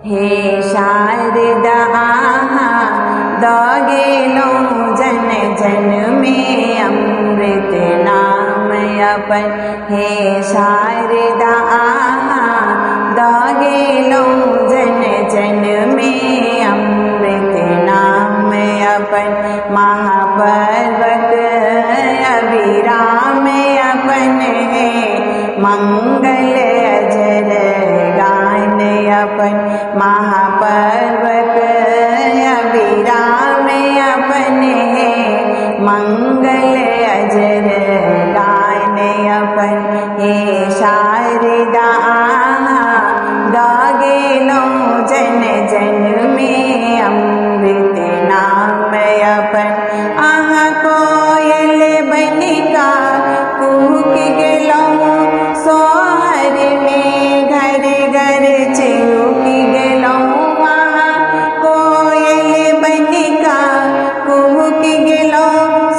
हे शारदा दागेलो जन जन में अमृत नाम अपन। हे शारदा दागेलो जन जन में अमृत नाम अपन। महापर्वत अभिराम अपन है मंगल अजर गान अपन। महापर्वत अभिराम अपन है मंगल अजर गान अपन। हे शारदा दागेलो जन जन में अमृत नाम अपन। कोयल बनिका कूक गेलो सोहर में घर घर चिउक गेलो। कोयल बनिका कूक गेलो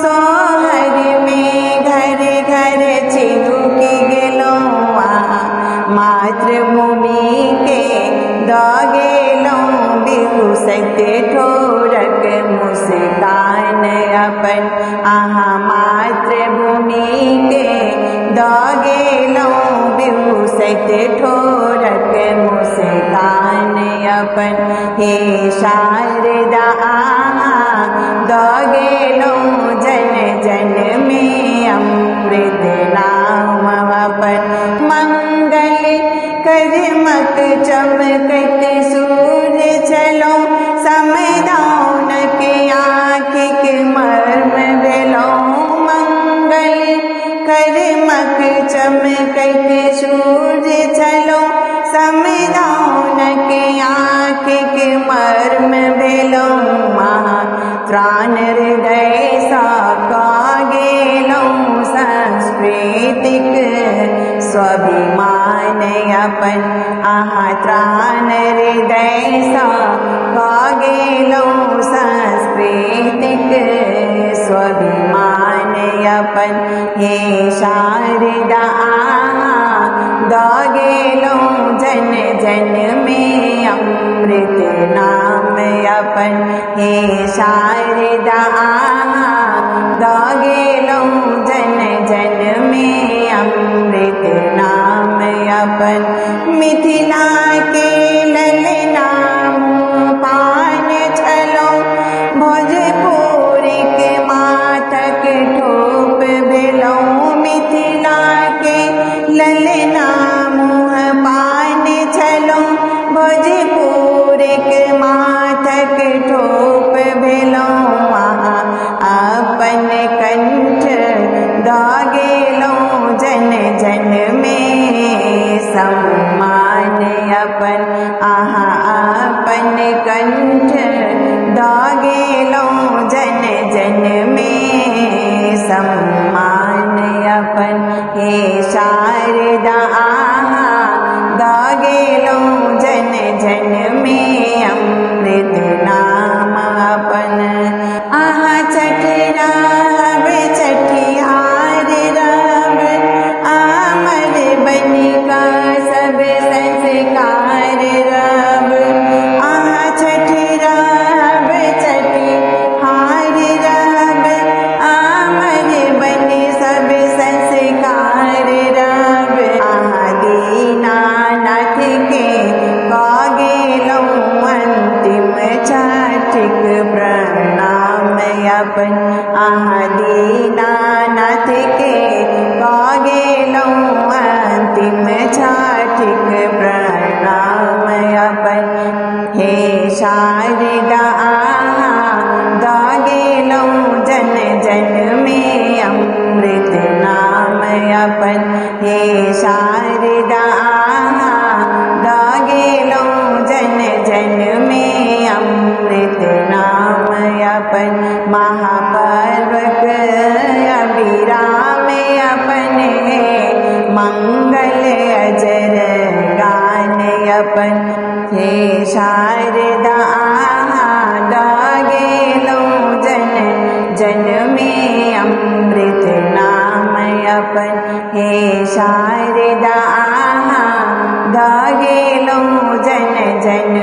सोहर में घर घर चिउक गेलो। मातृभूमि के दागेलो बिहुसत ठोरक मुस्कान अपन। मातृभूमि के दागेलो बिहुसत ठोरक मुस्कान अपन। हे शारदा दागेलो जन जन में अमृत नाम अपन। मंगल करमक चमकत सूर्य चलो समदाउन के आँखिक मर्म भेलो। मंगल करमक चमकत सूर्य चलो समदाउन के आँखिक मर्म भेलो। त्राण हृदय सा गेलो सांस्कृतिक स्वाभिमान अपन। त्राण हृदय सा गेलो सांस्कृतिक स्वाभिमान अपन। हे शारदा दागेलो जन जन में अमृत नाम अपन। हे शारदा दागेलो जन जन में अमृत नाम अपन। मिथिला के ललना पान छलो भोजपुर के माथक ठोप भेलो। मिथिला के ललना मुँह पान छलो भोजपुर के माथक ठोप भेलो। अपन कंठ दागेलो जन जन में सम्मान अपन। अपन कंठ दागेलो जन जन में सम्मान अपन। हे शारदा दागेलो जन जन में अमृत नाम अपन। छठरा छठियार रब अमर बनिका सब संस्कार रब। छठरा छठिहार रब अमर बनि सब संस्कार रब। दीनानाथ के कागेलो अंतिम छठिक प्रणाम अपन। दीनानाथ के कागेलो अंतिम छठिक प्रणाम अपन। हे शारदा दागेलो जन जन में अमृत नाम अपन। हे शारदा दागेलो जन जन में अमृत नाम अपन। महापर्वत अभिराम अपन है मंगल अजर गान अपन। हे शारदा दागेलो जन जन में अमृत नाम अपन। हे शारदा दागेलो जन जन